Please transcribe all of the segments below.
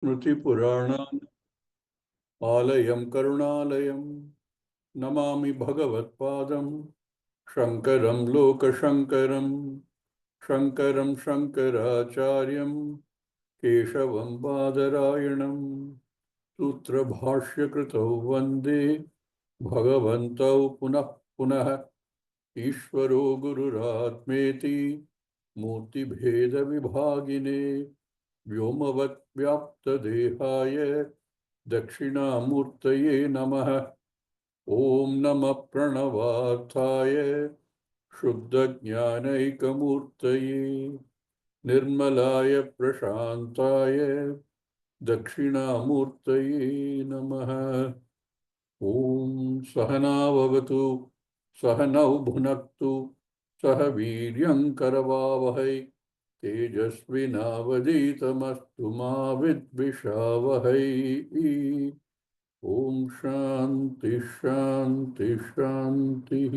स्मृतिपुराणान् आलयं करुणालयं नमामि भगवत्पादं शङ्करं लोकशङ्करं शङ्करं शङ्कराचार्यं केशवं बादरायणं सूत्रभाष्यकृतौ वन्दे भगवन्तौ पुनः पुनः ईश्वरो गुरुरात्मेति मूर्तिभेदविभागिने व्योमवद्व्याप्तदेहाय दक्षिणामूर्तये नमः। ॐ नमः प्रणवार्थाय शुद्धज्ञानैकमूर्तये निर्मलाय प्रशान्ताय दक्षिणामूर्तये नमः। ॐ सहना भवतु सहनौ भुनक्तु सह वीर्यं करवावहै तेजस्विनावधीतमस्तु मा विद्विषावहै। ॐ शान्ति शान्ति शान्तिः।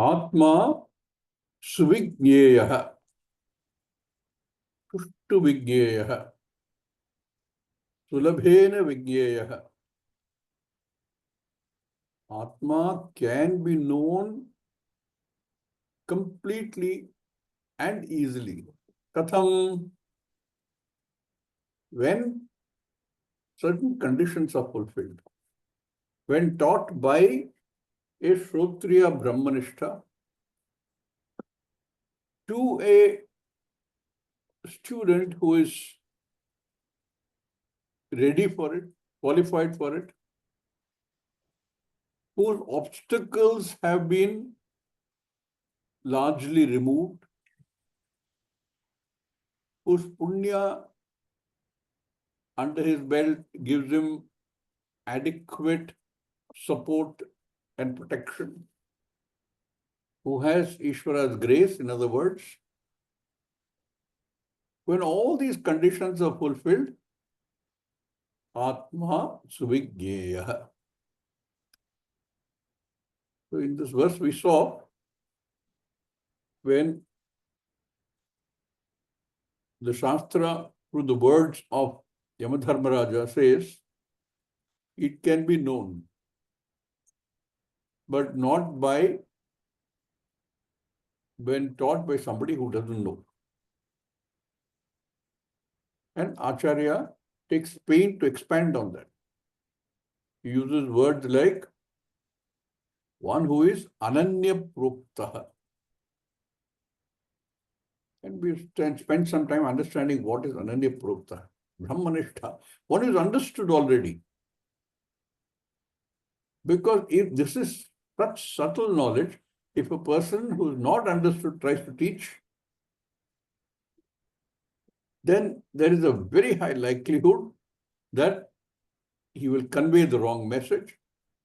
आत्मा सुविज्ञेयः सुष्ठुविज्ञेयः सुलभेन विज्ञेयः। Atma can be known completely and easily. Katham, when certain conditions are fulfilled. When taught by a Shrotriya Brahmanishta to a student who is ready for it, qualified for it, whose obstacles have been largely removed, whose punya under his belt gives him adequate support and protection, who has Ishvara's grace, in other words. When all these conditions are fulfilled, Atma Suvigneya. So in this verse we saw when the Shastra, through the words of Yamadharmaraja, says it can be known, but not by when taught by somebody who doesn't know. And Acharya takes pain to expand on that. He uses words like one who is Ananya Proktaha. And we spend some time understanding what is Ananya Proktaha. Brahmanishta. One is understood already. Because if this is such subtle knowledge, if a person who is not understood tries to teach, then there is a very high likelihood that he will convey the wrong message,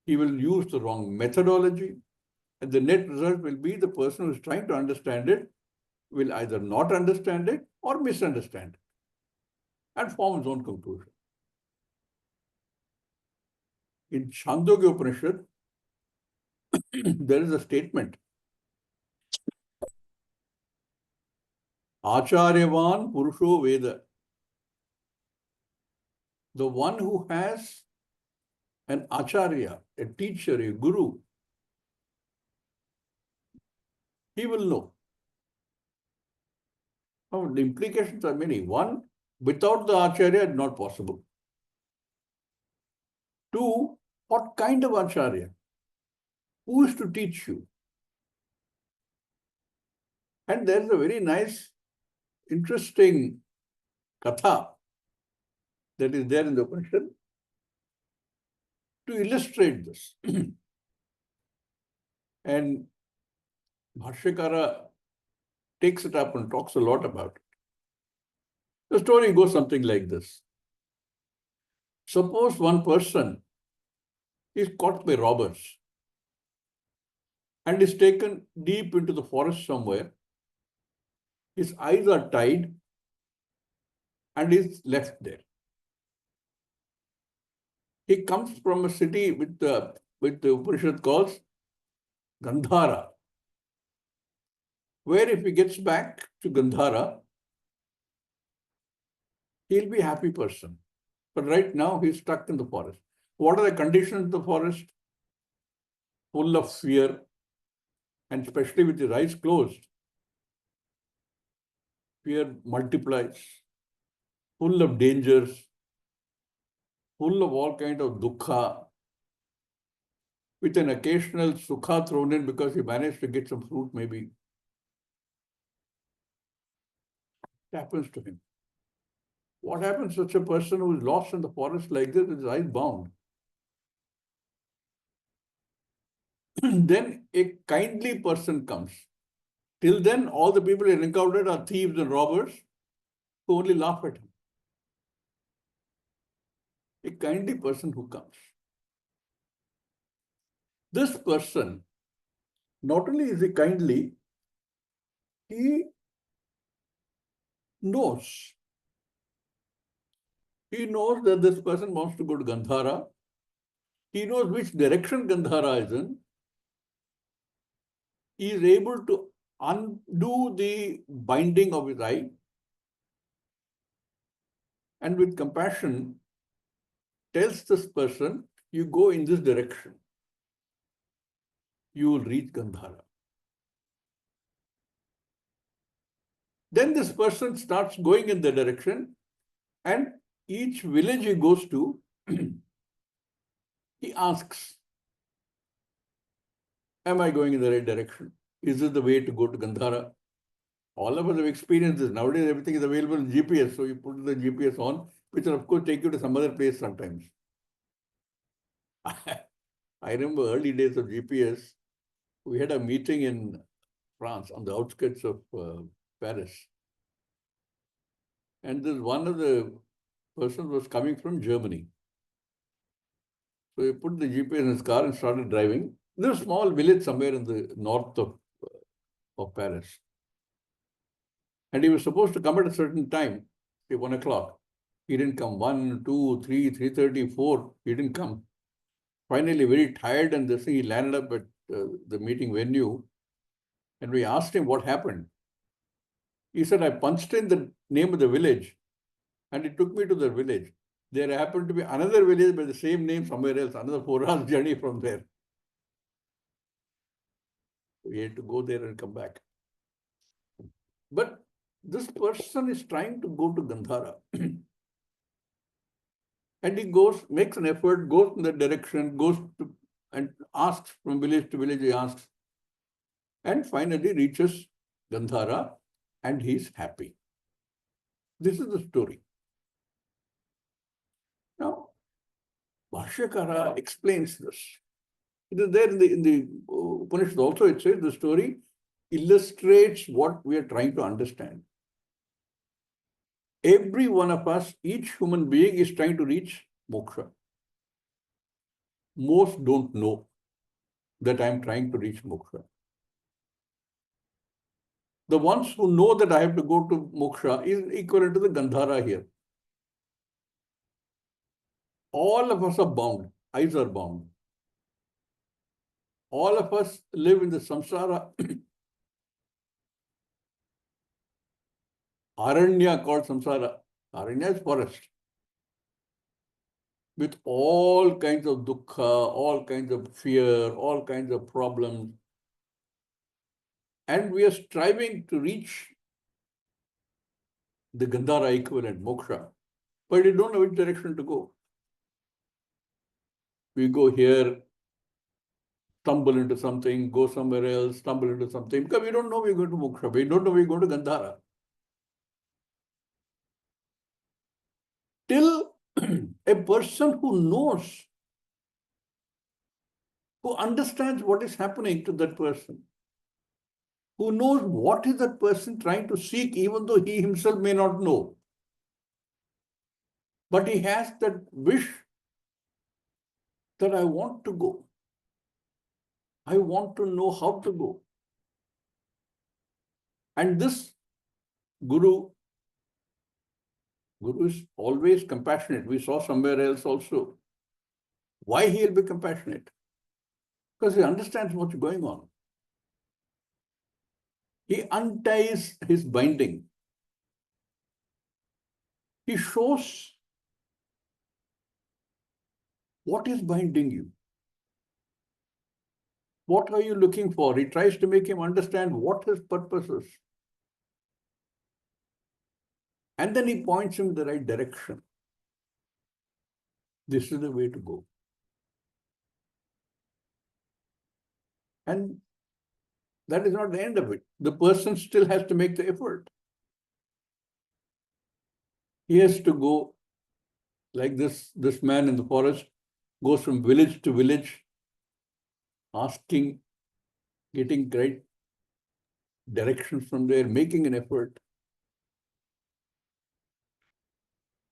he will use the wrong methodology, and the net result will be the person who is trying to understand it will either not understand it or misunderstand it and form his own conclusion. In Chandogya Upanishad, there is a statement, Acharyavan Purusho Veda. The one who has an Acharya, a teacher, a guru, he will know. Now, the implications are many. One, without the Acharya, it's not possible. Two, what kind of Acharya? Who is to teach you? And there's a very nice, interesting katha that is there in the Upanishad to illustrate this. And Bhashyakara takes it up and talks a lot about it. The story goes something like this. Suppose one person is caught by robbers and is taken deep into the forest somewhere. His eyes are tied and is left there. He comes from a city with the Upanishad calls Gandhara, where if he gets back to Gandhara, he'll be a happy person. But right now, he's stuck in the forest. What are the conditions of the forest? Full of fear, and especially with his eyes closed, fear multiplies, full of dangers, full of all kind of dukkha, with an occasional sukha thrown in because he managed to get some fruit maybe. It happens to him. What happens to such a person who is lost in the forest like this with his eyes bound? Then a kindly person comes. Till then, all the people he encountered are thieves and robbers who only laugh at him. A kindly person who comes. This person, not only is he kindly, he knows. He knows that this person wants to go to Gandhara. He knows which direction Gandhara is in. He is able to undo the binding of his eye, and with compassion tells this person, you go in this direction. You will reach Gandhara. Then this person starts going in the direction, and each village he goes to, he asks, am I going in the right direction? Is this the way to go to Gandhara? All of us have experienced this. Nowadays, everything is available in GPS. So you put the GPS on, which will, of course, take you to some other place sometimes. I remember early days of GPS. We had a meeting in France on the outskirts of Paris. And this one of the persons was coming from Germany. So he put the GPS in his car and started driving. There's a small village somewhere in the north of Paris. And he was supposed to come at a certain time, say 1 o'clock. He didn't come. 1, 2, 3, 3:30, 4. He didn't come. Finally, very tired and this thing, he landed up at the meeting venue. And we asked him what happened. He said, I punched in the name of the village and it took me to the village. There happened to be another village by the same name somewhere else, another 4 hours journey from there. We had to go there and come back. But this person is trying to go to Gandhara. And he goes, makes an effort, goes in that direction, goes to, and asks from village to village, he asks, and finally reaches Gandhara, and he's happy. This is the story. Now, Bhashyakara explains this. It is there in the Upanishad also. It says the story illustrates what we are trying to understand. Every one of us, each human being is trying to reach moksha. Most don't know that I am trying to reach moksha. The ones who know that I have to go to moksha is equivalent to the Gandhara here. All of us are bound. Eyes are bound. All of us live in the samsara aranya called samsara. Aranya is forest. With all kinds of dukkha, all kinds of fear, all kinds of problems. And we are striving to reach the Gandhara equivalent, moksha. But we don't know which direction to go. We go here, stumble into something, go somewhere else, stumble into something, because we don't know we're going to moksha. We don't know we're going to Gandhara. Till a person who knows, who understands what is happening to that person, who knows what is that person trying to seek, even though he himself may not know. But he has that wish that I want to go. I want to know how to go. And this Guru is always compassionate. We saw somewhere else also. Why he'll be compassionate? Because he understands what's going on. He unties his binding. He shows what is binding you. What are you looking for? He tries to make him understand what his purpose is. And then he points him in the right direction. This is the way to go. And that is not the end of it. The person still has to make the effort. He has to go like this man in the forest goes from village to village, asking, getting great directions from there, making an effort.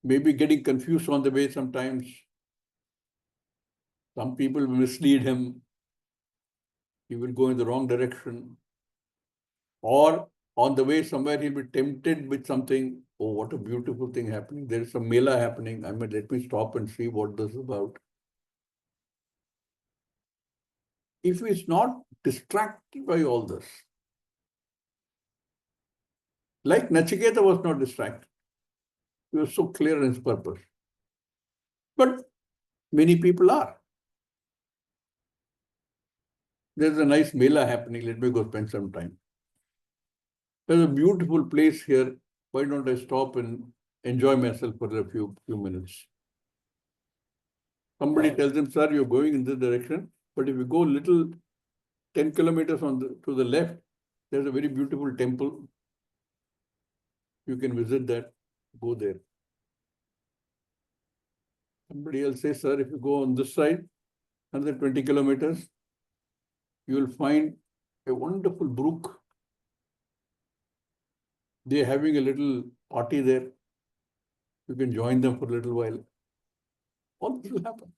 Maybe getting confused on the way sometimes. Some people will mislead him. He will go in the wrong direction. Or on the way somewhere he'll be tempted with something. Oh, what a beautiful thing happening. There is some mela happening. Let me stop and see what this is about. If he's not distracted by all this, like Nachiketa was not distracted. He was so clear in his purpose. But many people are. There's a nice mela happening. Let me go spend some time. There's a beautiful place here. Why don't I stop and enjoy myself for a few minutes? Somebody tells him, sir, you're going in this direction, but if you go little 10 kilometers to the left, there's a very beautiful temple. You can visit that, go there. Somebody else says, sir, if you go on this side, another 20 kilometers, you will find a wonderful brook. They're having a little party there. You can join them for a little while. All this will happen.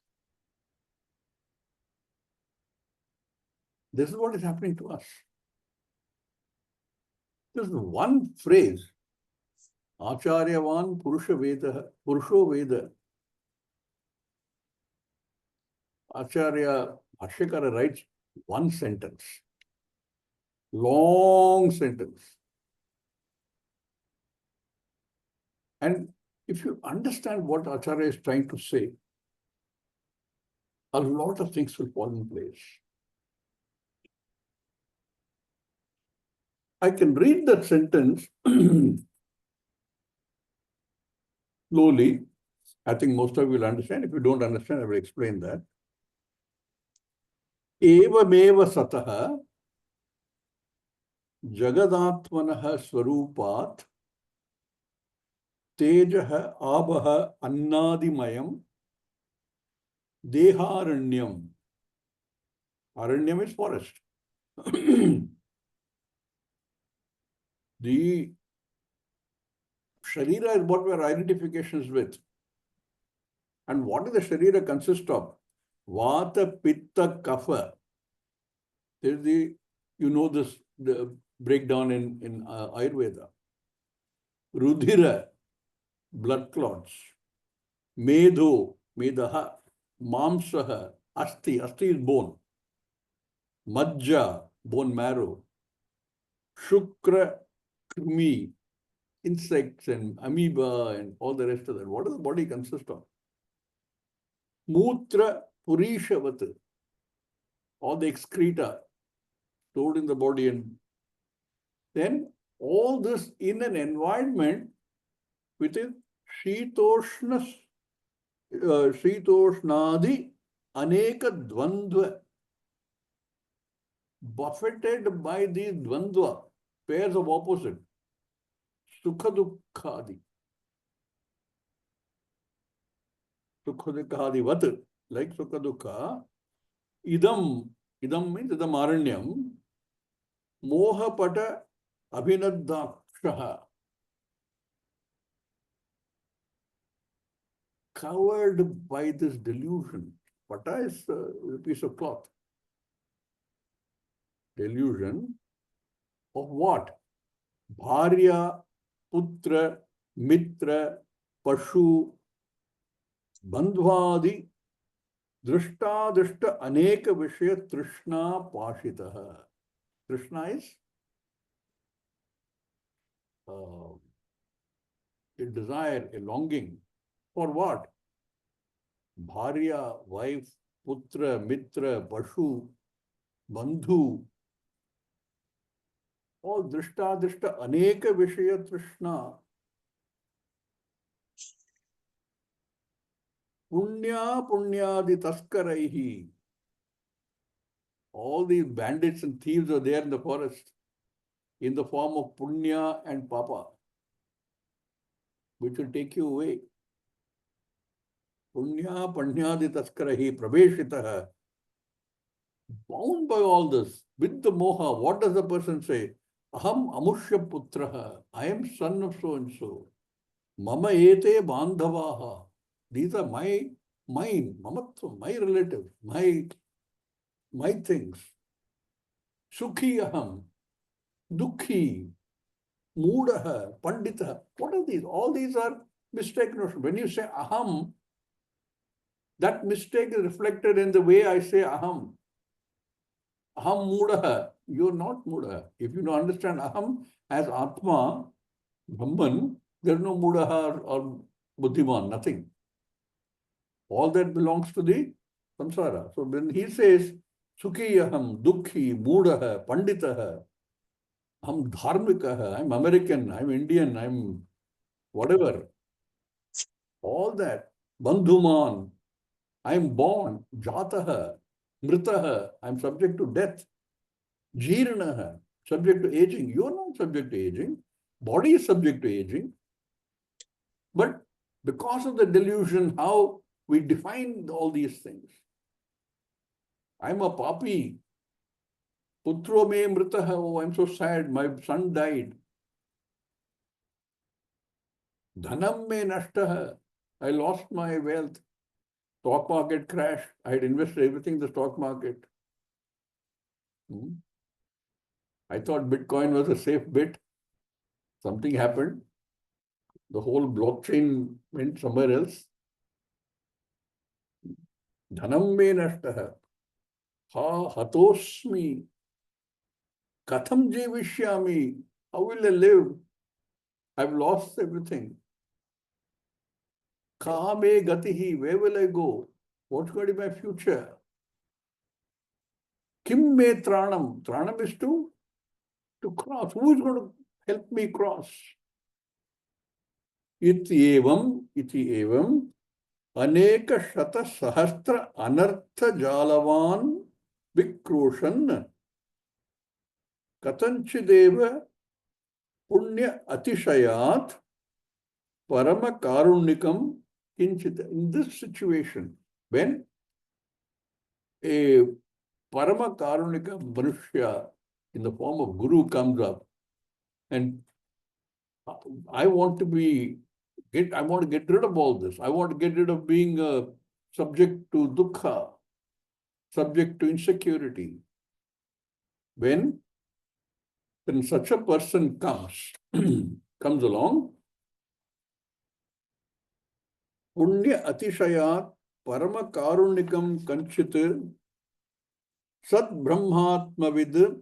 This is what is happening to us. This is one phrase. Acharyavan Purusha Veda, Purusho Veda. Acharya Bhashyakara writes one sentence. Long sentence. And if you understand what Acharya is trying to say, a lot of things will fall in place. I can read that sentence slowly. I think most of you will understand. If you don't understand, I will explain that. Evameva sataha jagadatmanaha swarupat tejaha abaha annadimayam deharanyam. Aranyam is forest. The Sharira is what we are identifications with. And what does the Sharira consist of? Vata, Pitta, Kapha. There's the breakdown in Ayurveda. Rudhira, blood clots. Medho, Medaha. Mamsaha, Asti. Asti is bone. Majja, bone marrow. Shukra, Krimi, insects and amoeba and all the rest of that. What does the body consist of? Mutra Purishavat, all the excreta stored in the body, and then all this in an environment which is Shitoshnadi Aneka Dvandva, buffeted by these Dvandva, pairs of opposite. Sukha Dukkhadi. Sukha Dukkhadi Vat, like Sukha Dukkha. Idam means idam aranyam. Moha Pata Abhinadakshaha. Covered by this delusion. Pata is a piece of cloth. Delusion of what? Bharya, Putra, Mitra, Pashu, Bandhvadi, Drishta drishta aneka vishaya trishna pashitaha. Trishna is a desire, a longing. For what? Bharya, wife, putra, mitra, pashu, bandhu. All drishta drishta aneka vishaya trishna. Punya punyadi taskaraihi. All these bandits and thieves are there in the forest in the form of punya and papa, which will take you away. Punya punyadi taskarahi praveshitaha. Bound by all this, with the moha, what does the person say? Aham amushya putraha. I am son of so and so. Mama ete bandhavaha. These are mine, mamatva, my relatives, my things. Sukhi aham, dukhi, moodaha, panditaha. What are these? All these are mistaken notions. When you say aham, that mistake is reflected in the way I say aham. Aham moodaha. You're not moodaha. If you don't understand aham as Atma, Brahman, there's no moodaha or buddhiman, nothing. All that belongs to the samsara. So when he says, Sukhi aham, dukhi, moodaha, panditaha, I'm dharmikaha, I'm American, I'm Indian, I'm whatever. All that. Bandhuman, I'm born, jataha, mritaha, I'm subject to death. Jirnaha, subject to aging. You're not subject to aging. Body is subject to aging. But because of the delusion, how we define all these things. I'm a papi. Putro me mritaha. Oh, I'm so sad. My son died. Dhanam me nashtaha. I lost my wealth. Stock market crashed. I had invested everything in the stock market. I thought Bitcoin was a safe bet. Something happened. The whole blockchain went somewhere else. Dhanam me nashtaha. Ha hatosmi. Katham jevishyami. How will I live? I've lost everything. Kaha me gatihi. Where will I go? What's going to be my future? Kim me tranam. Tranam is to cross. Who is going to help me cross? Iti evam aneka shata sahastra anartha jalavan vikroshan katanchideva punya atishayat parama karunnikam kinchita. In this situation, when a parama karunnika manushya in the form of guru comes up, and I want to get rid of all this. I want to get rid of being subject to dukkha, subject to insecurity. When such a person comes along, punya atishayat parama karunnikam kanchit sat brahmatmavidam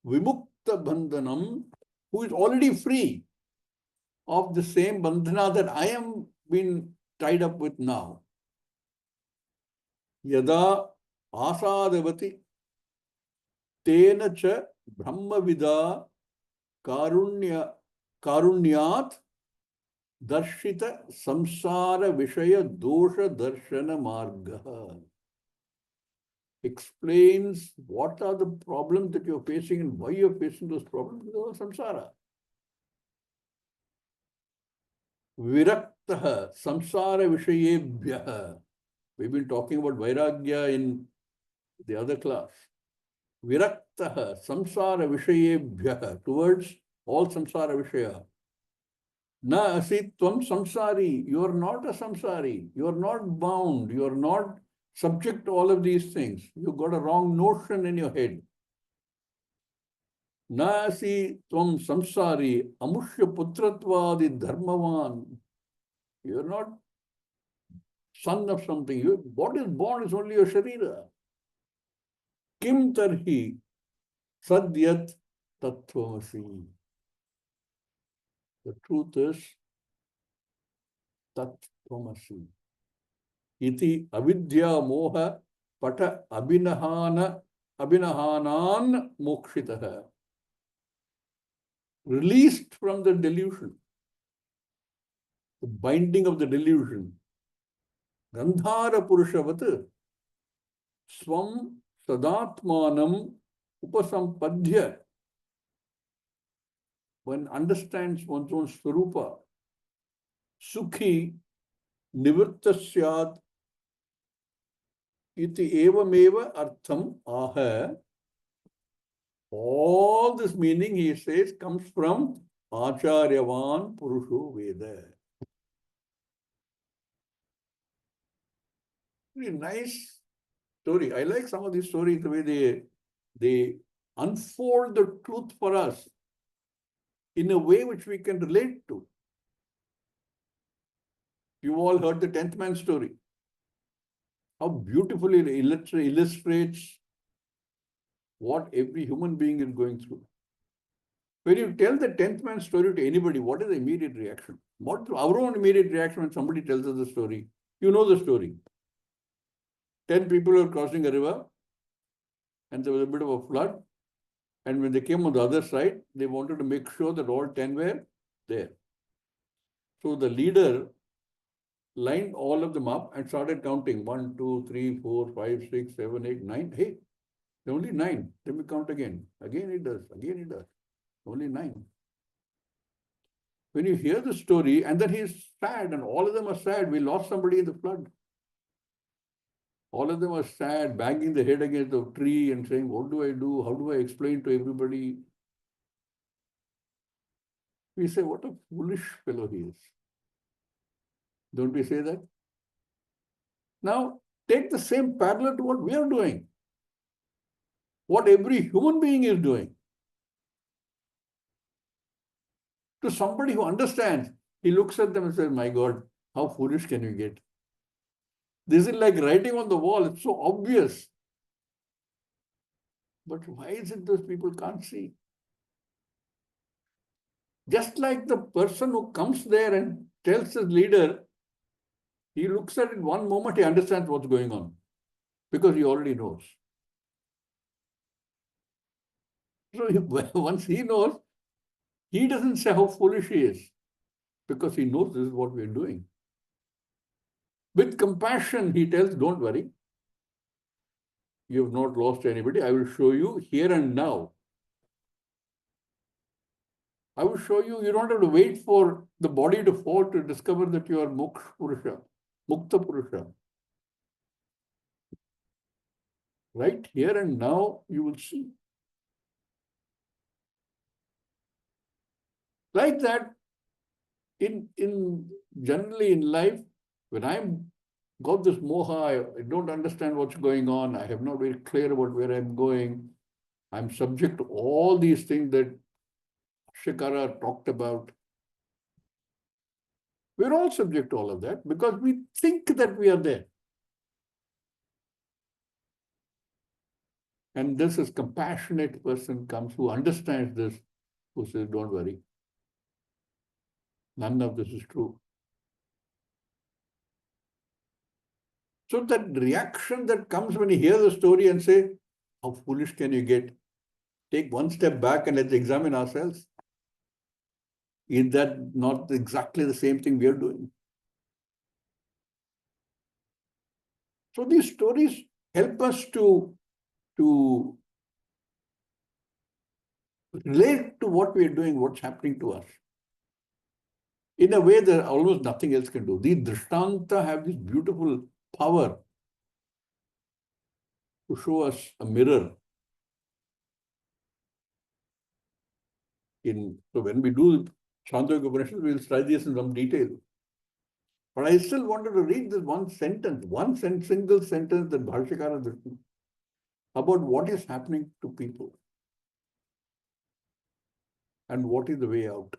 vimukta bandhanam, who is already free of the same bandhana that I am being tied up with now. Yada asadavati tena cha brahmavida karunyat darshita samsara vishaya dosha darshana marga. Explains what are the problems that you're facing and why you're facing those problems because of samsara. Viraktaha samsara vishayebhyaha. We've been talking about vairagya in the other class. Viraktaha samsara vishayebhyaha, towards all samsara vishaya. Na asitvam samsari. You are not a samsari. You are not bound. You are not subject to all of these things. You've got a wrong notion in your head. Na asitvam samsari amushya putratvadi dharmavan. You are not son of something. What is born is only your sharira. Kim tarhi sadyat tattvamasi. The truth is tattvamasi. Iti avidya moha pata abhinahanan mokshitaha. Released from the delusion, the binding of the delusion. Gandhara Purushavat Swam Sadatmanam Upasampadhya. One understands one's own Swarupa, Sukhi Nivrittasyat iti evameva artham aha. All this meaning, he says, comes from Acharyavan Purusho Veda. Very nice story. I like some of these stories, the way they unfold the truth for us in a way which we can relate to. You all heard the 10th man story. How beautifully it illustrates what every human being is going through. When you tell the 10th man story to anybody, what is the immediate reaction? What our own immediate reaction when somebody tells us the story? You know the story. 10 people were crossing a river and there was a bit of a flood. And when they came on the other side, they wanted to make sure that all 10 were there. So the leader lined all of them up and started counting 1, 2, 3, 4, 5, 6, 7, 8, 9. Hey, there are only 9. Then we count again. Again it does. Again it does. Only 9. When you hear the story, and then he's sad, and all of them are sad. We lost somebody in the flood. All of them are sad, banging their head against the tree and saying, what do I do? How do I explain to everybody? We say, what a foolish fellow he is. Don't we say that? Now, take the same parallel to what we are doing. What every human being is doing. To somebody who understands, he looks at them and says, my God, how foolish can you get? This is like writing on the wall. It's so obvious. But why is it those people can't see? Just like the person who comes there and tells his leader, he looks at it one moment, he understands what's going on because he already knows. So once he knows, he doesn't say how foolish he is because he knows this is what we're doing. With compassion, he tells, don't worry. You have not lost anybody. I will show you here and now. I will show you, you don't have to wait for the body to fall to discover that you are Moksha Purusha, Mukta Purusha. Right here and now, you will see. Like that, in generally in life, when I'm got this moha, I don't understand what's going on, I have not very clear about where I'm going, I'm subject to all these things that Shikara talked about. We're all subject to all of that because we think that we are there. And this is compassionate person comes who understands this, who says, don't worry. None of this is true. So that reaction that comes when you hear the story and say, how foolish can you get? Take one step back and let's examine ourselves. Is that not exactly the same thing we are doing? So these stories help us to relate to what we are doing, what's happening to us. In a way that almost nothing else can do. These drishtanta have this beautiful power to show us a mirror. So when we do Kathopanishad, we'll study this in some detail. But I still wanted to read this one sentence, single sentence that Bhashyakara has written about what is happening to people and what is the way out.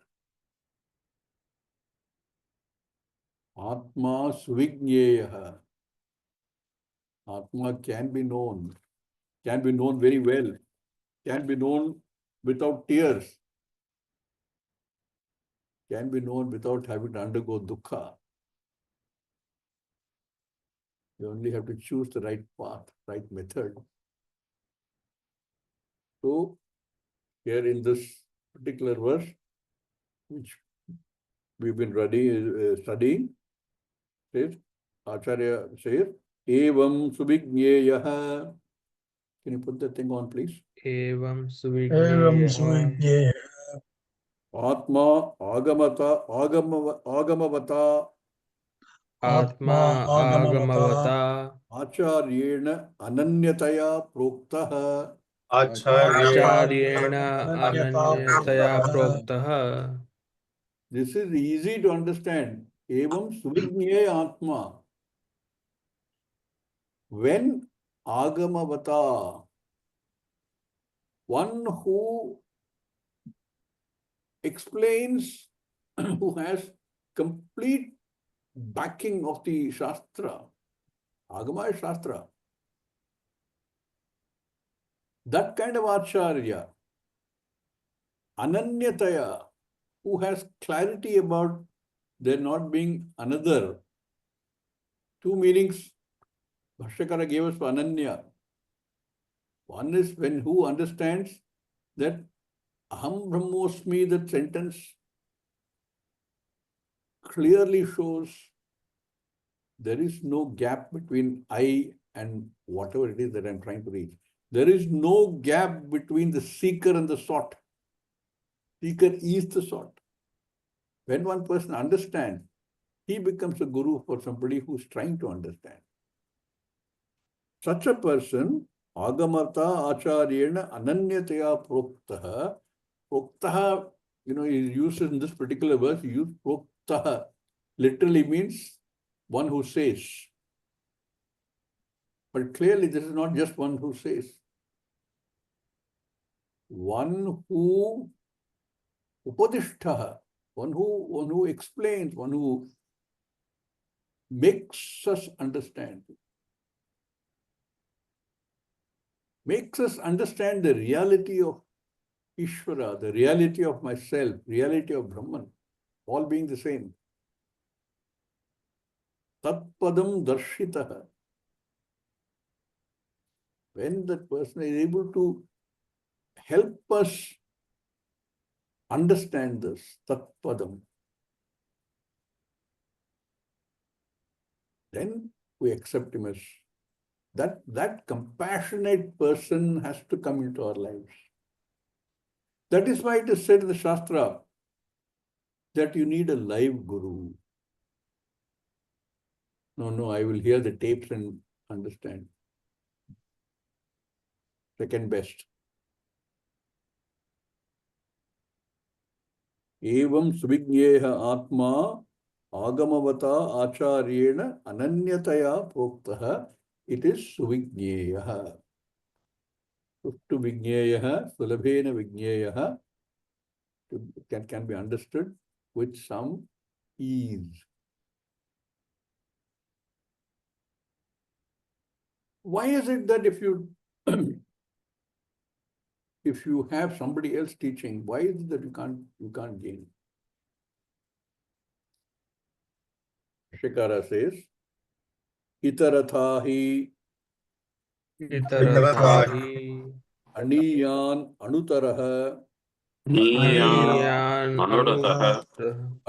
Atma Svigneyaha. Atma can be known very well, can be known without tears, can be known without having to undergo dukkha. You only have to choose the right path, right method. So, here in this particular verse, which we've been studying, says, Acharya says, Evam Subhigneyaha. Can you put that thing on, please? Evam Evam Suvigneyaha. Suvigneya. Atma Agamavata Atma Agamavata. Agamavata. Acharyena Ananyataya Proktah. Acharyena Ananyata Ananyataya Proktaha. Proktaha. This is easy to understand. Evam Suvigneya Atma. When Agamavata, one who explains, who has complete backing of the Shastra, Agama is Shastra, that kind of Acharya, Ananyataya, who has clarity about there not being another. Two meanings Bhashyakara gave us for Ananya. One is when who understands that Aham Brahmosmi, that sentence clearly shows there is no gap between I and whatever it is that I'm trying to reach. There is no gap between the seeker and the sought. Seeker is the sought. When one person understands, he becomes a guru for somebody who's trying to understand. Such a person, Agamata Acharyena Ananyataya Proktaha. Proktaha, is used in this particular verse, he used Proktaha. Literally means one who says. But clearly, this is not just one who says. One who Upadishtaha, one who explains, one who makes us understand. Makes us understand the reality of Ishvara, the reality of myself, reality of Brahman, all being the same. Tatpadam darshitaha. When that person is able to help us understand this, tatpadam, then we accept him as that compassionate person has to come into our lives. That is why it is said in the Shastra that you need a live guru. No, I will hear the tapes and understand. Second best. Evam Svigneha Atma Agamavata Acharyena Ananyataya Proktaha. It is Suvigneya. Suftu Vigneya, Sulabhena Vigneya can be understood with some ease. Why is it that if you if you have somebody else teaching, why is it that you can't gain? Shikara says, Itarathahi Itarathahi. Aniyan Anutaraha Aniyan Aniyana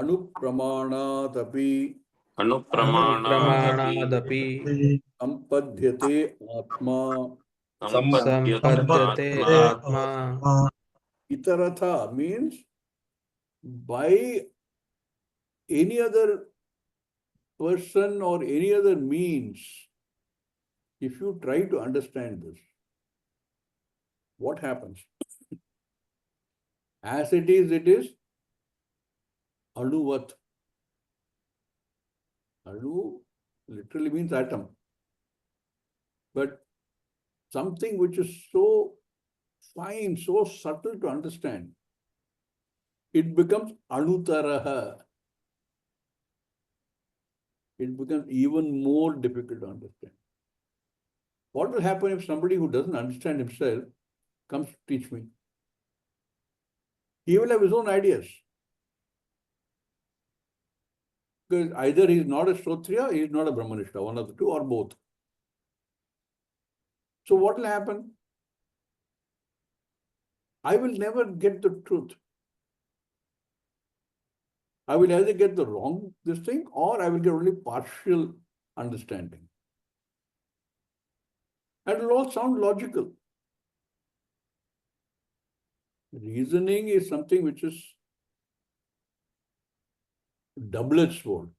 Anupramanatapi Anupramanadapi. Sampadhyate Atma. Sampadyate Sampadyate Atma. Atma. Itaratha means by any other person or any other means, if you try to understand this, what happens? As it is anuvat. Anu literally means atom. But something which is so fine, so subtle to understand, it becomes anutaraha. it becomes even more difficult to understand. What will happen if somebody who doesn't understand himself comes to teach me? He will have his own ideas. Because either he is not a Shrotriya, he is not a Brahmanishta, one of the two or both. So what will happen? I will never get the truth. I will either get the wrong this thing or I will get only partial understanding. And it will all sound logical. Reasoning is something which is double-edged sword.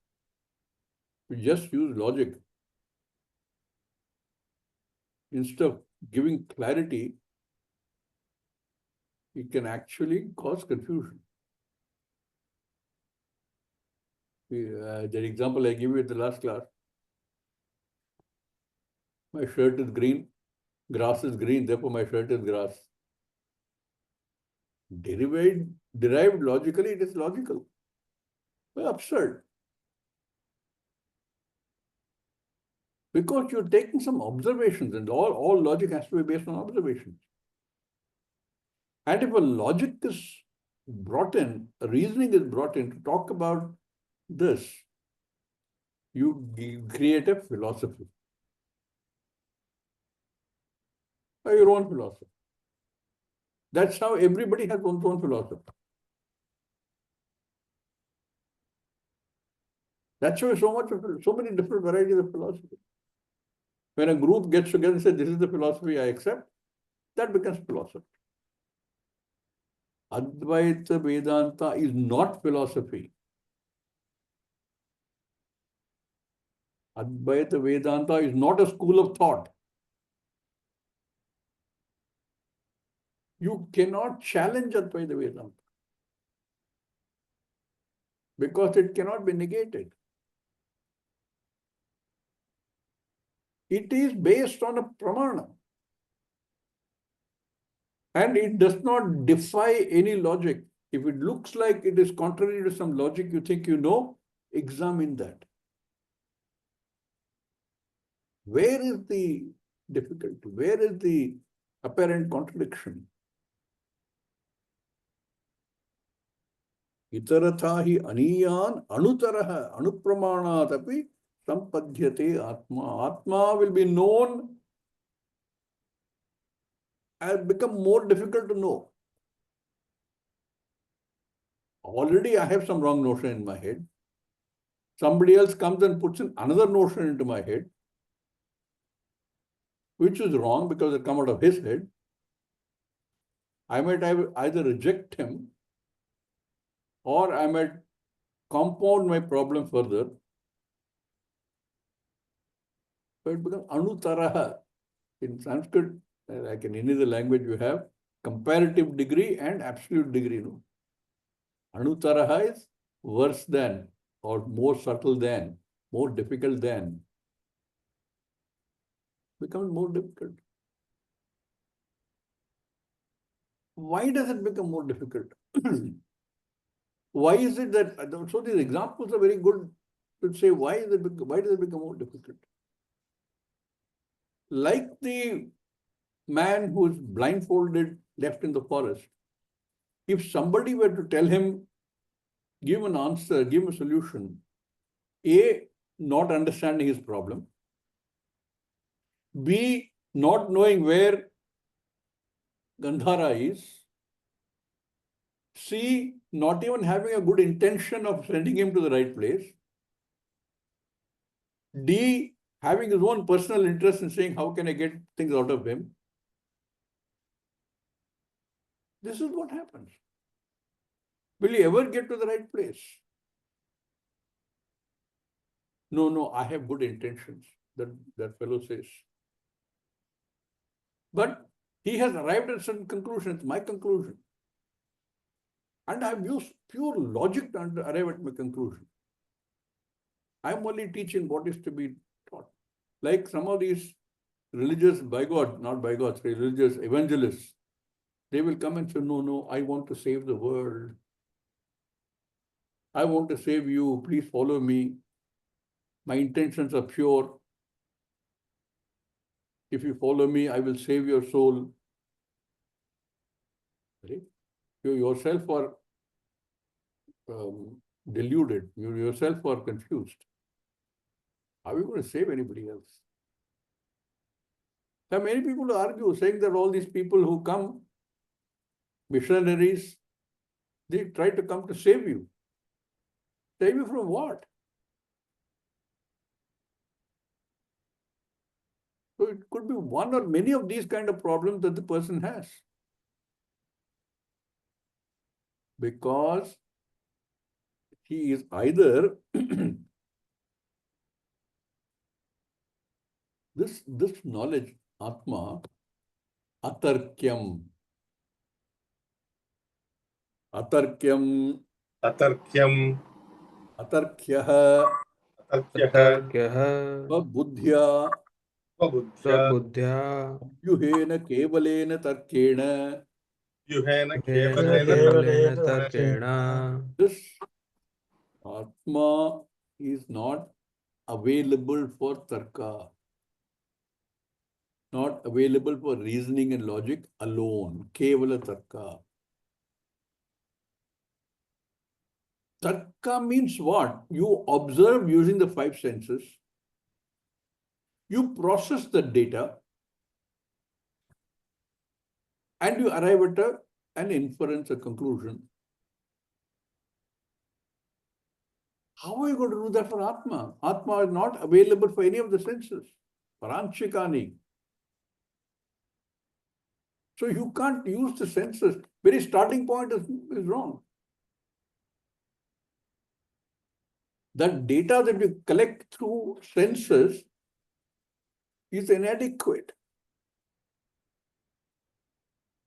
We just use logic. Instead of giving clarity, it can actually cause confusion. The example I gave you at the last class. My shirt is green, grass is green, therefore my shirt is grass. Derived logically, it is logical. Well, absurd. Because you're taking some observations and all logic has to be based on observations. And if a logic is brought in, a reasoning is brought in to talk about this, you create a philosophy. By your own philosophy. That's how everybody has one's own philosophy. That's why so many different varieties of philosophy. When a group gets together and says, this is the philosophy I accept, that becomes philosophy. Advaita Vedanta is not philosophy. Advaita Vedanta is not a school of thought. You cannot challenge Advaita Vedanta because it cannot be negated. It is based on a pramana. And it does not defy any logic. If it looks like it is contrary to some logic you think you know, examine that. Where is the difficulty? Where is the apparent contradiction? Itaratha hi aniyan anutaraha anupramanat api sampadhyate atma. Atma will be known and become more difficult to know. Already I have some wrong notion in my head. Somebody else comes and puts in another notion into my head, which is wrong because it comes out of his head. I might either reject him or I might compound my problem further. So it becomes anutaraha. In Sanskrit, like in any other language, you have comparative degree and absolute degree. No? Anutaraha is worse than or more subtle than, more difficult than. Becomes more difficult. Why does it become more difficult? Why is it that, so these examples are very good to say why does it become more difficult? Like the man who is blindfolded left in the forest, if somebody were to tell him, give an answer, give a solution, A, not understanding his problem, B, not knowing where Gandhara is, C, not even having a good intention of sending him to the right place, D, having his own personal interest in saying, how can I get things out of him? This is what happens. Will you ever get to the right place? No, I have good intentions, that fellow says. But he has arrived at certain conclusions, my conclusion. And I've used pure logic to arrive at my conclusion. I'm only teaching what is to be taught. Like some of these religious religious evangelists, they will come and say, no, I want to save the world. I want to save you, please follow me. My intentions are pure. If you follow me, I will save your soul. Right? You yourself are deluded. You yourself are confused. How are you going to save anybody else? There are many people who argue, saying that all these people who come, missionaries, they try to come to save you. Save you from what? So it could be one or many of these kind of problems that the person has. Because he is either this knowledge, Atma, atarkyam, atarkyam, Atarkyam. atarkyah, Atarkyah. Atarkyah buddhya, Svabudhya. Svabudhya yuhena kevalena tarkena. Yuhena Yena kevalena Kevalena tarkena. Tarkena. This Atma is not available for tarka, not available for reasoning and logic alone. Kevala tarka. Tarka means what? You observe using the five senses. You process the data and you arrive at an inference, a conclusion. How are you going to do that for Atma? Atma is not available for any of the senses. Paranchikani. So you can't use the senses. Very starting point is wrong. That data that you collect through senses is inadequate.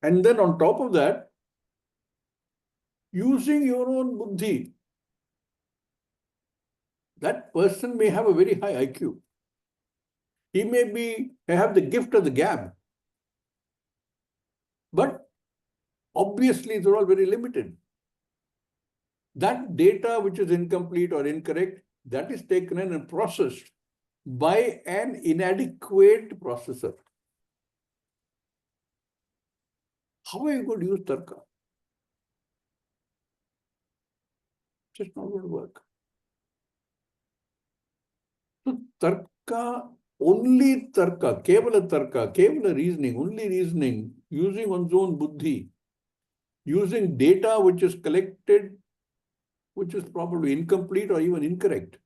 And then on top of that, using your own buddhi, that person may have a very high IQ. He may have the gift of the gab. But obviously, they're all very limited. That data which is incomplete or incorrect, that is taken in and processed by an inadequate processor. How are you going to use tarka? It's just not going to work. So tarka, only tarka, kevala reasoning, only reasoning, using one's own buddhi, using data which is collected, which is probably incomplete or even incorrect.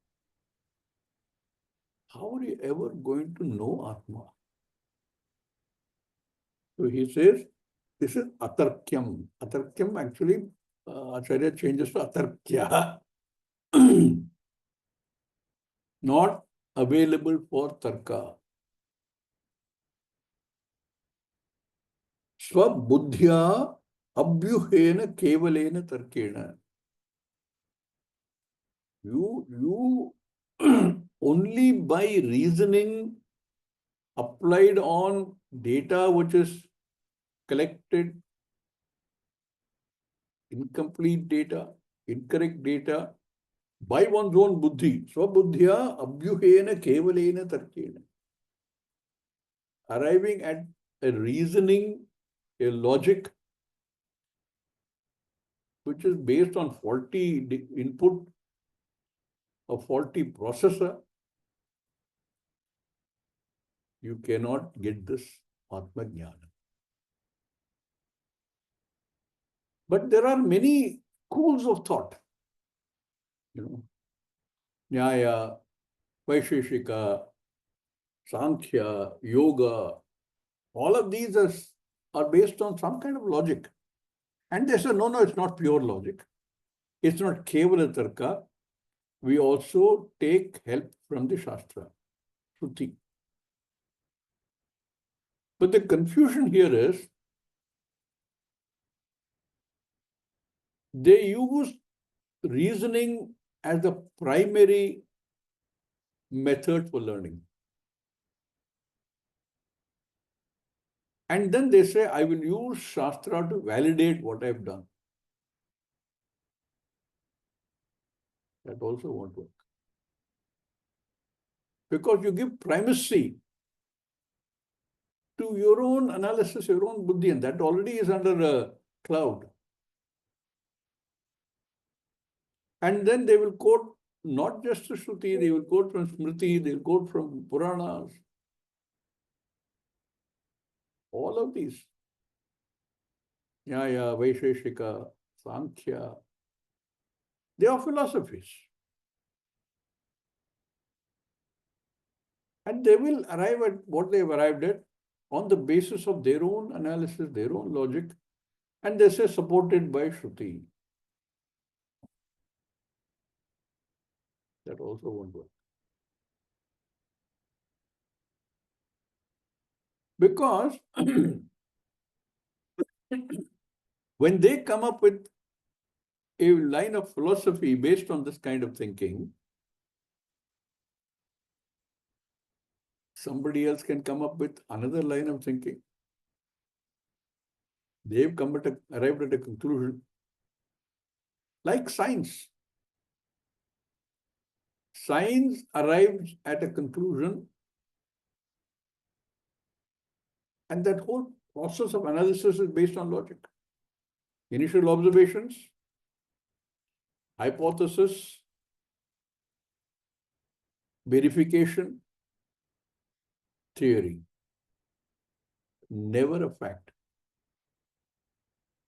How are you ever going to know Atma? So he says, this is atarkyam. Atarkyam actually, Acharya changes to atarkya. Not available for tarka. Swabuddhya abhyuhena kevalena tarkena. You only by reasoning applied on data which is collected, incomplete data, incorrect data, by one's own buddhi. Swabuddhya abhyuhena kevalena tarkena. Arriving at a reasoning, a logic, which is based on faulty input, a faulty processor, you cannot get this Atma Jnana. But there are many schools of thought. Nyaya, Vaisheshika, Sankhya, Yoga, all of these are based on some kind of logic. And they say, no, it's not pure logic. It's not Kevala Tarka. We also take help from the Shastra, Shruti. But the confusion here is, they use reasoning as the primary method for learning. And then they say, I will use Shastra to validate what I've done. That also won't work. because you give primacy to your own analysis, your own buddhi, and that already is under a cloud. And then they will quote not just the Shruti, they will quote from Smriti, they will quote from Puranas. All of these. Nyaya, Vaisheshika, Sankhya. They are philosophies. And they will arrive at what they have arrived at on the basis of their own analysis, their own logic, and they say supported by Shruti. That also won't work. Because when they come up with a line of philosophy based on this kind of thinking, somebody else can come up with another line of thinking. They've arrived at a conclusion. Like science. Science arrives at a conclusion, and that whole process of analysis is based on logic. Initial observations, hypothesis, verification, theory. Never a fact.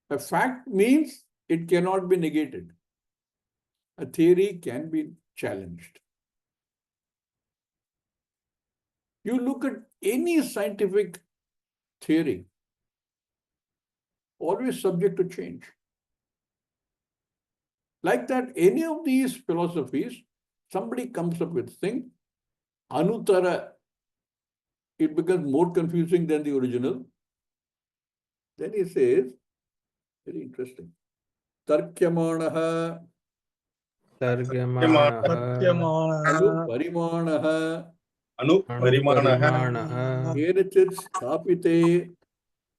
A fact means it cannot be negated. A theory can be challenged. You look at any scientific theory, always subject to change. Like that, any of these philosophies, somebody comes up with a thing, Anutara, it becomes more confusing than the original. Then he says, very interesting, Tarkyamanaha, Targyamanaha, Anuparimanaha, Anuparimanah, Kenachit Sthapite,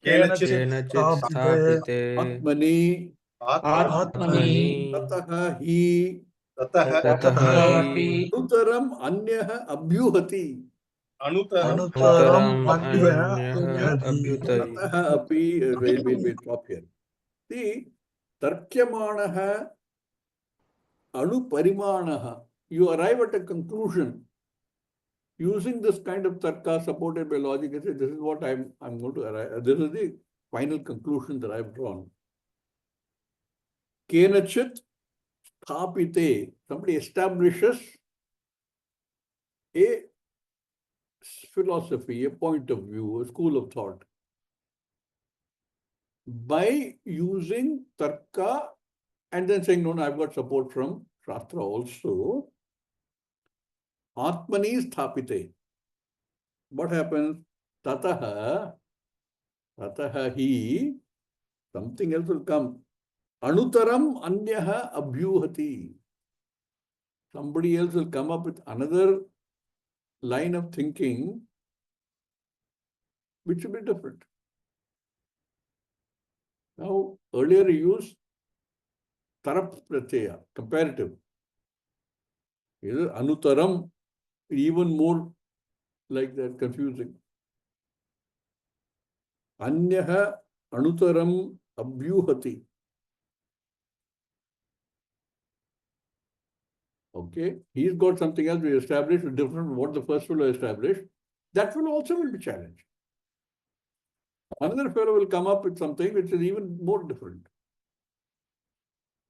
केनचित् Kenachit Sthapite, Atmani, Atmani, Tataha Hi, ततः Tataha Hi, Anutaram Anyaha Abhyuhati. अनुतरम् Anutaram Anyaha Abhyutai. Tataha Api, we'll stop here. See, Tarkyamanaha, Anuparimanaha. You arrive at a conclusion using this kind of tarka supported by logic. I say, this is what I'm going to arrive. This is the final conclusion that I've drawn. Kenachit Thapite. Somebody establishes a philosophy, a point of view, a school of thought by using tarka and then saying, no, I've got support from Shastra also. Atmani sthapite. What happens? Tataha hi, something else will come. Anutaram anyaha abhyuhati. Somebody else will come up with another line of thinking which will be different. Now, earlier he used tarap pratyaya, comparative. Here, anutaram, even more like that, confusing. Anyaha anutaram abhyuhati. Okay, he's got something else we established, different from what the first fellow established. That fellow also will be challenged. Another fellow will come up with something which is even more different.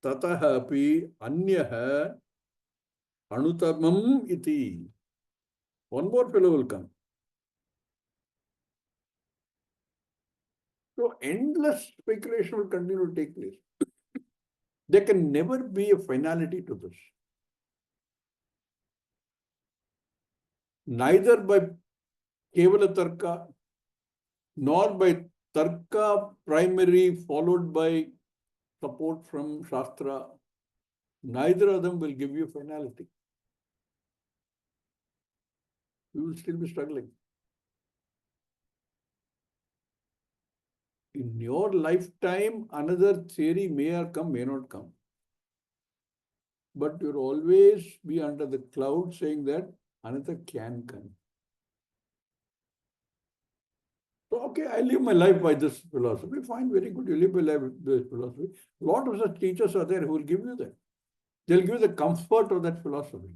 Tataha api anyaha anutamam iti. One more fellow will come. So endless speculation will continue to take place. There can never be a finality to this. Neither by Kevala Tarka, nor by Tarka primary followed by support from Shastra. Neither of them will give you finality. You will still be struggling. In your lifetime, another theory may come, may not come. But you'll always be under the cloud saying that another can come. So, okay, I live my life by this philosophy. Fine, very good. You live your life with this philosophy. A lot of such teachers are there who will give you that. They'll give you the comfort of that philosophy.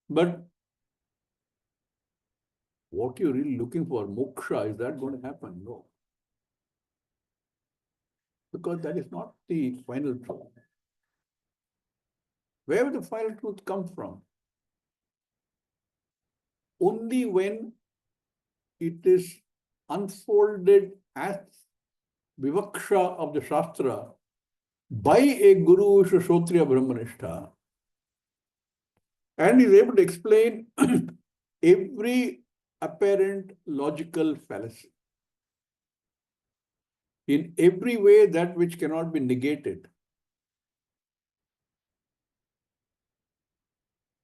But what you're really looking for, moksha, is that going to happen? No. Because that is not the final truth. Where will the final truth come from? Only when it is unfolded as vivaksha of the Shastra by a guru, Kshotriya Brahmanishta, and is able to explain every apparent logical fallacy in every way that which cannot be negated.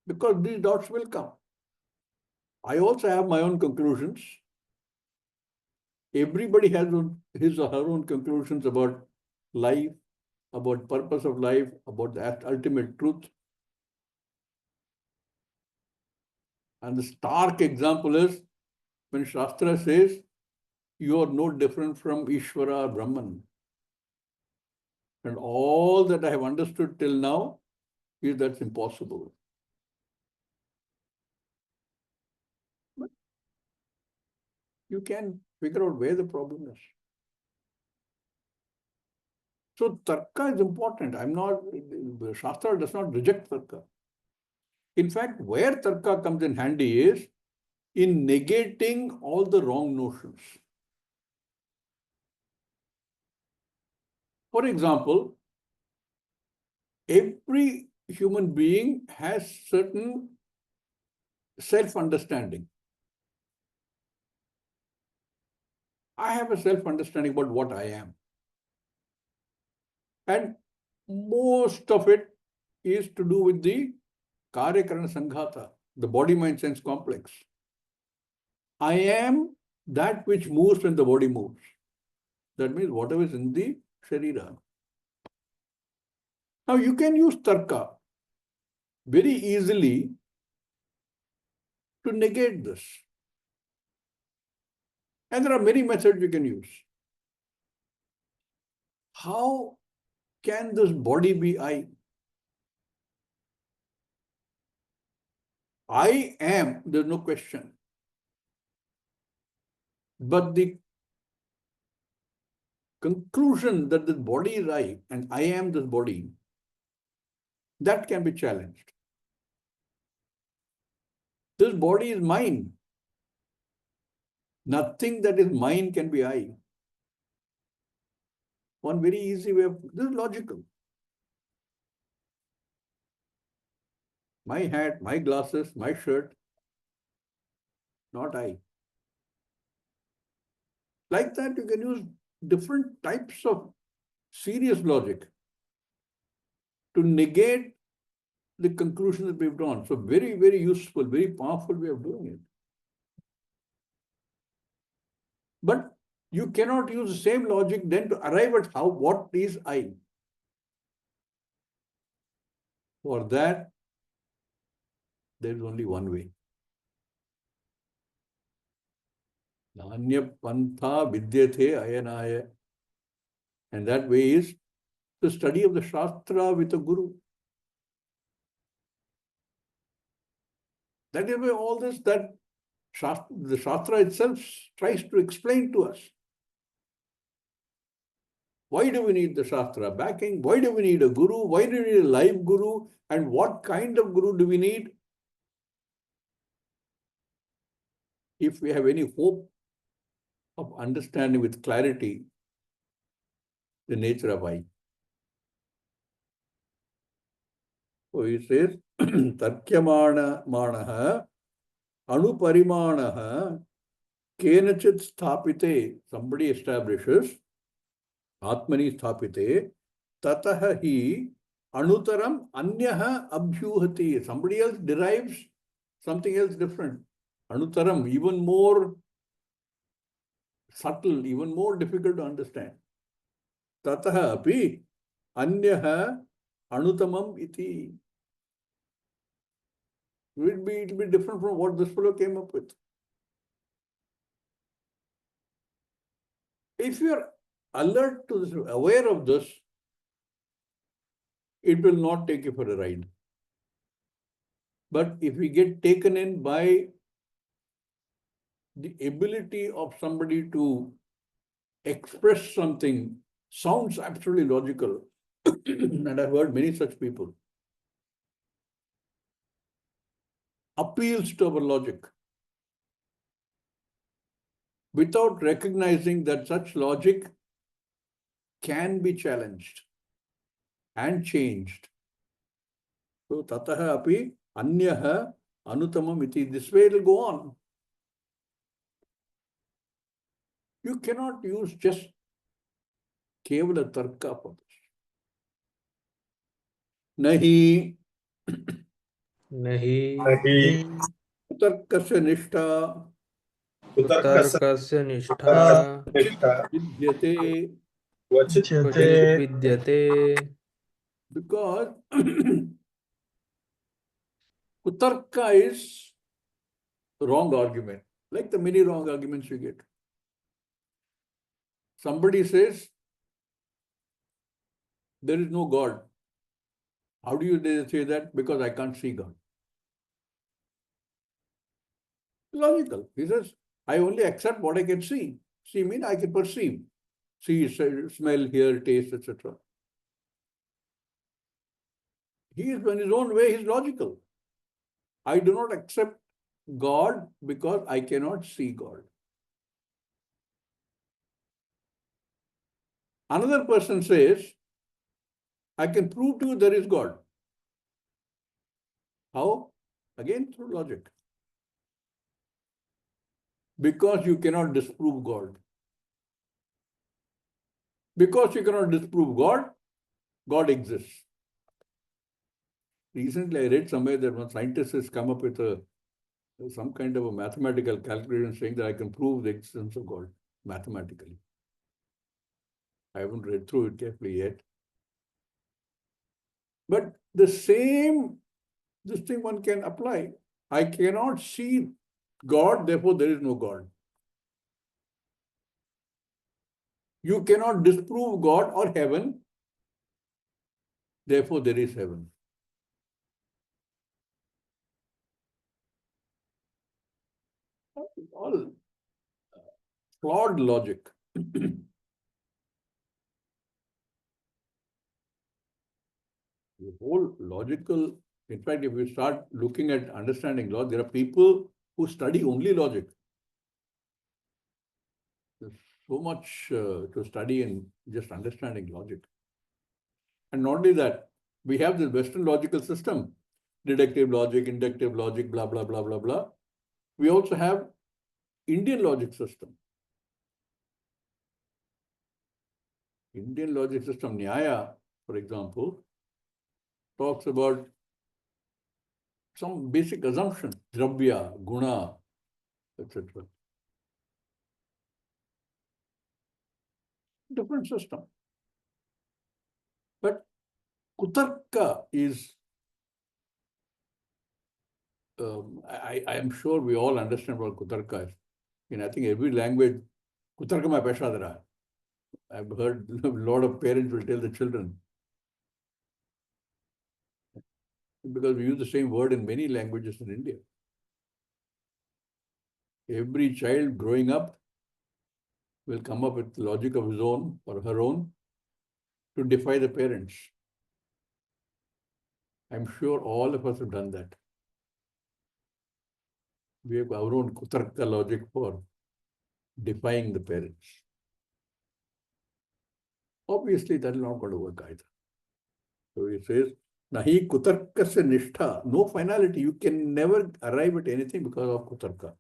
Because these doubts will come. I also have my own conclusions. Everybody has his or her own conclusions about life, about purpose of life, about the ultimate truth. And the stark example is when Shastra says, you are no different from Ishvara Brahman. And all that I have understood till now is that's impossible. But you can figure out where the problem is. So tarka is important. Shastra does not reject tarka. In fact, where tarka comes in handy is in negating all the wrong notions. For example, every human being has certain self-understanding. I have a self-understanding about what I am. And most of it is to do with the Karyakarana Sanghata, the body-mind-sense complex. I am that which moves when the body moves. That means whatever is in the Sharira. Now you can use Tarka very easily to negate this. And there are many methods you can use. How can this body be I? I am, there's no question. But the conclusion that this body is I and I am this body, that can be challenged. This body is mine. Nothing that is mine can be I. One very easy way of, this is logical. My hat, my glasses, my shirt, not I. Like that, you can use different types of serious logic to negate the conclusion that we've drawn. So very, very useful, very powerful way of doing it. But you cannot use the same logic then to arrive at what is I. For that, there is only one way. Nanya pantha vidyate ayanaya. And that way is the study of the Shastra with a guru. That is why all this, that the Shastra itself tries to explain to us. Why do we need the Shastra backing? Why do we need a guru? Why do we need a live guru? And what kind of guru do we need? If we have any hope of understanding with clarity the nature of I. So he says, Tarkyamana manaha anuparimanaha kenachit sthapite. Somebody establishes Atmani sthapite tataha hi anutaram anyaha abhyuhati. Somebody else derives something else different. Anutaram, even more subtle, even more difficult to understand. Tataha api anyaha anutamam iti. it'll be different from what this fellow came up with. If you're alert to this, aware of this, it will not take you for a ride. But if we get taken in by the ability of somebody to express something, sounds absolutely logical, and I've heard many such people, appeals to our logic, without recognizing that such logic can be challenged and changed. So, tataha api anyaha anutamam iti. This way it will go on. You cannot use just kevala tarka for this. Nahi Nahi tarkasya nishtha kutarkasya nishtha vidyate. क्वचित् विद्यते. Because kutarka is wrong argument, like the many wrong arguments you get. Somebody says there is no God. How do you say that? Because I can't see God. Logical. He says, I only accept what I can see. See means I can perceive. See, smell, hear, taste, etc. He is in his own way, he's logical. I do not accept God because I cannot see God. Another person says, I can prove to you there is God. How? Again, through logic. Because you cannot disprove God. Because you cannot disprove God, God exists. Recently, I read somewhere that one scientist has come up with some kind of a mathematical calculation saying that I can prove the existence of God mathematically. I haven't read through it carefully yet. But this thing one can apply. I cannot see God, therefore there is no God. You cannot disprove God or heaven, therefore there is heaven. All flawed logic. The whole logical, in fact, if you start looking at understanding law, there are people who study only logic. There's so much to study in just understanding logic. And not only that, we have this Western logical system, deductive logic, inductive logic, blah, blah, blah, blah, blah. We also have Indian logic system. Indian logic system, Nyaya, for example, talks about some basic assumption, dravya, guna, etc. Different system. But kutarka is, I am sure we all understand what kutarka is. In I think every language, kutarka mein paisa de raha hai. I've heard a lot of parents will tell the children, because we use the same word in many languages in India. Every child growing up will come up with logic of his own or her own to defy the parents. I'm sure all of us have done that. We have our own kutarka logic for defying the parents. Obviously, that is not going to work either. So he says, Nahi kutarkasya nishtha, no finality. You can never arrive at anything because of kutarka.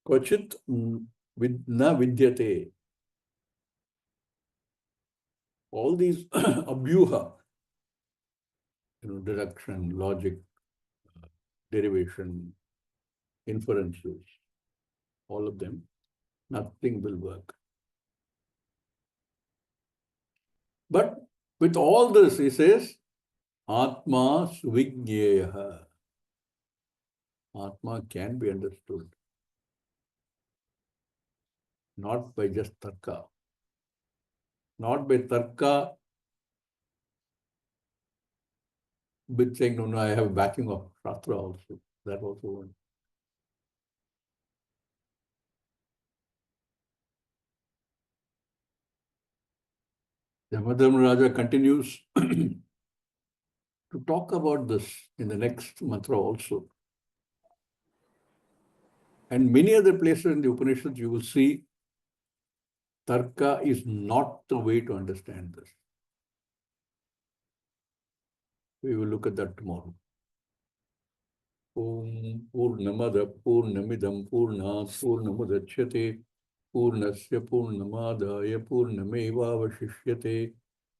Kvachit na vidyate. All these abhyuha, deduction, logic, derivation, inferences, all of them, nothing will work. But with all this, he says, Atma Suvigneyaha. Atma can be understood, not by just tarka. Not by tarka, with saying, no, I have backing of Shastra also. That also one. Raja continues to talk about this in the next mantra also. And many other places in the Upanishads, you will see tarka is not the way to understand this. We will look at that tomorrow. Om Purnamada Purnamidam Purnat Purnamudachyate Purnasya Purnamadaya Purnamevavashishyate.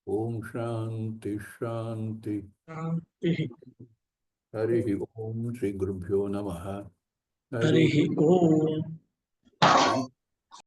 Om Shanti Shanti. Harihi Om Shri Gurubhyo Namaha. Harihi Om.